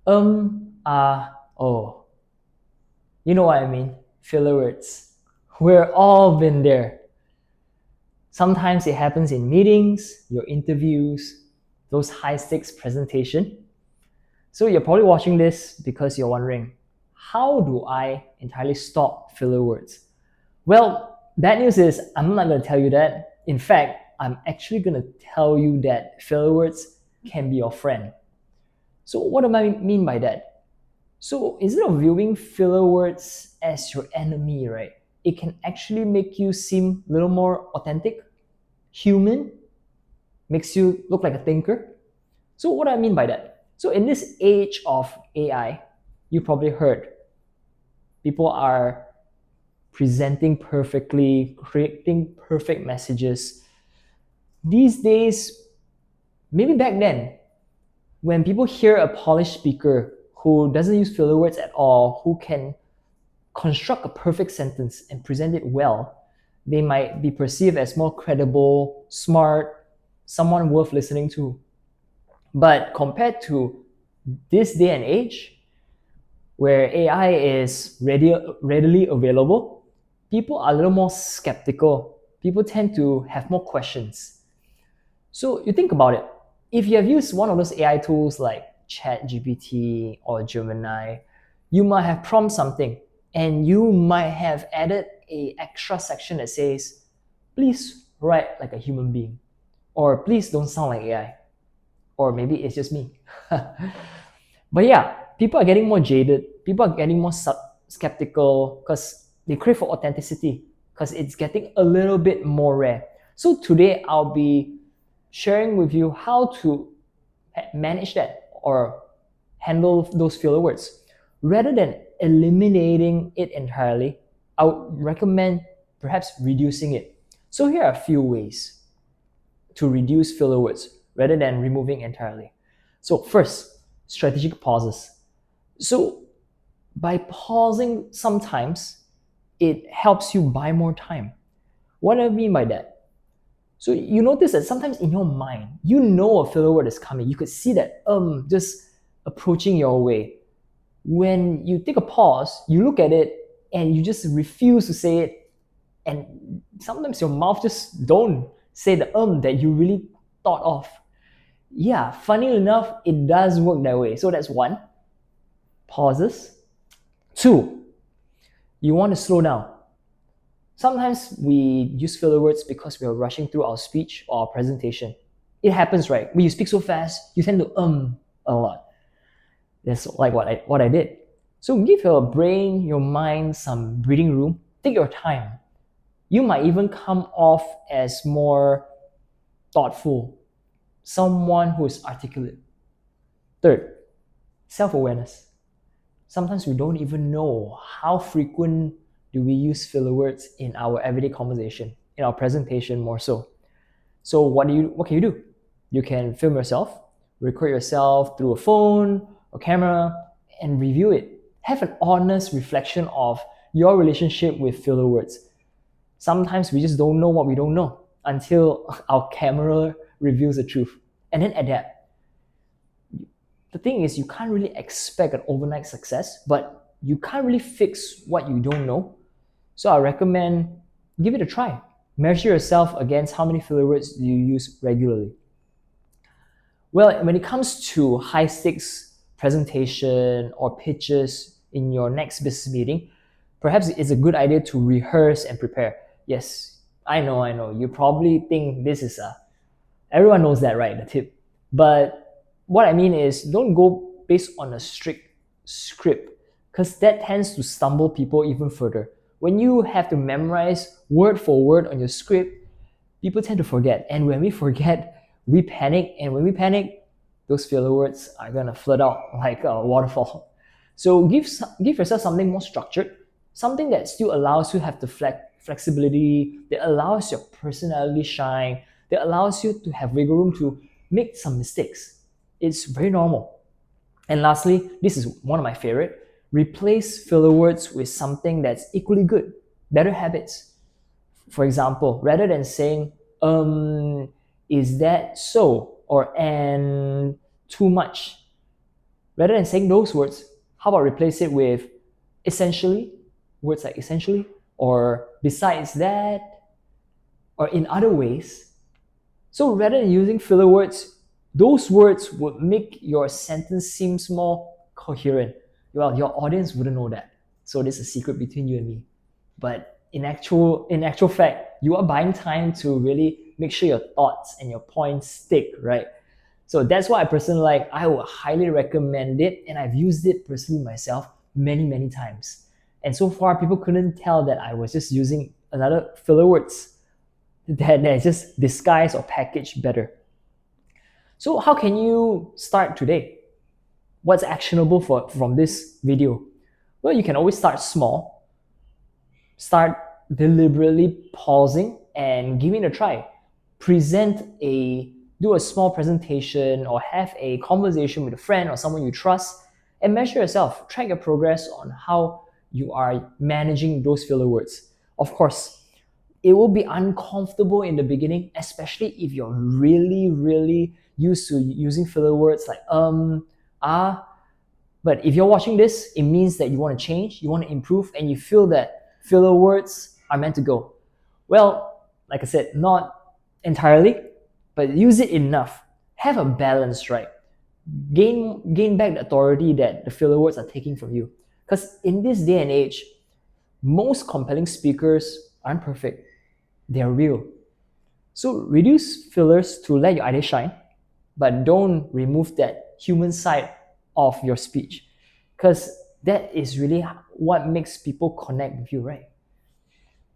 Oh, you know what I mean? Filler words. We're all been there. Sometimes it happens in meetings, your interviews, those high stakes presentation. So you're probably watching this because you're wondering, how do I entirely stop filler words? Well, bad news is I'm not going to tell you that. In fact, I'm actually going to tell you that filler words can be your friend. So what do I mean by that? So instead of viewing filler words as your enemy, right, it can actually make you seem a little more authentic, human, makes you look like a thinker. So what do I mean by that? So in this age of AI, you probably heard people are presenting perfectly, creating perfect messages. These days, maybe back then, when people hear a polished speaker who doesn't use filler words at all, who can construct a perfect sentence and present it well, they might be perceived as more credible, smart, someone worth listening to. But compared to this day and age, where AI is readily available, people are a little more skeptical. People tend to have more questions. So you think about it. If you have used one of those AI tools like ChatGPT or Gemini, you might have prompted something and you might have added a extra section that says, please write like a human being, or please don't sound like AI, or maybe it's just me. But yeah, people are getting more jaded. People are getting more skeptical because they crave for authenticity because it's getting a little bit more rare. So today I'll be sharing with you how to manage that or handle those filler words. Rather than eliminating it entirely, I would recommend perhaps reducing it. So here are a few ways to reduce filler words rather than removing entirely. So first, strategic pauses. So by pausing sometimes, it helps you buy more time. What do I mean by that? So you notice that sometimes in your mind, you know a filler word is coming. You could see that just approaching your way. When you take a pause, you look at it and you just refuse to say it. And sometimes your mouth just don't say the that you really thought of. Yeah, funny enough, it does work that way. So that's one, pauses. Two, you want to slow down. Sometimes we use filler words because we are rushing through our speech or our presentation. It happens, right? When you speak so fast, you tend to a lot. That's like what I did. So give your brain, your mind some breathing room. Take your time. You might even come off as more thoughtful, someone who is articulate. Third, self-awareness. Sometimes we don't even know how frequent do we use filler words in our everyday conversation, in our presentation more so. So what can you do? You can film yourself, record yourself through a phone or camera, and review it. Have an honest reflection of your relationship with filler words. Sometimes we just don't know what we don't know until our camera reveals the truth, and then adapt. The thing is, you can't really expect an overnight success, but you can't really fix what you don't know. So I recommend give it a try. Measure yourself against how many filler words you use regularly. Well, when it comes to high stakes presentation or pitches in your next business meeting, perhaps it's a good idea to rehearse and prepare. Yes, I know. You probably think this is everyone knows that, right? The tip. But what I mean is don't go based on a strict script because that tends to stumble people even further. When you have to memorize word for word on your script, people tend to forget. And when we forget, we panic. And when we panic, those filler words are going to flood out like a waterfall. So give yourself something more structured, something that still allows you to have the flexibility, that allows your personality shine, that allows you to have wiggle room to make some mistakes. It's very normal. And lastly, this is one of my favorite. Replace filler words with something that's equally good, better habits. For example, rather than saying, is that so? Or and too much. Rather than saying those words, how about replace it with essentially, words like essentially, or besides that, or in other ways. So rather than using filler words, those words would make your sentence seems more coherent. Well, your audience wouldn't know that. So this is a secret between you and me. But in actual fact, you are buying time to really make sure your thoughts and your points stick, right? So that's why I personally like. I would highly recommend it, and I've used it personally myself many, many times. And so far, people couldn't tell that I was just using another filler words that just disguised or packaged better. So how can you start today? What's actionable from this video? Well, you can always start small. Start deliberately pausing and giving it a try. Do a small presentation or have a conversation with a friend or someone you trust and measure yourself. Track your progress on how you are managing those filler words. Of course, it will be uncomfortable in the beginning, especially if you're really, really used to using filler words like ah. But if you're watching this, it means that you want to change, you want to improve, and you feel that filler words are meant to go. Well, like I said, not entirely, but use it enough. Have a balance, right? Gain back the authority that the filler words are taking from you. Because in this day and age, most compelling speakers aren't perfect. They're real. So reduce fillers to let your idea shine, but don't remove that human side of your speech, because that is really what makes people connect with you, right?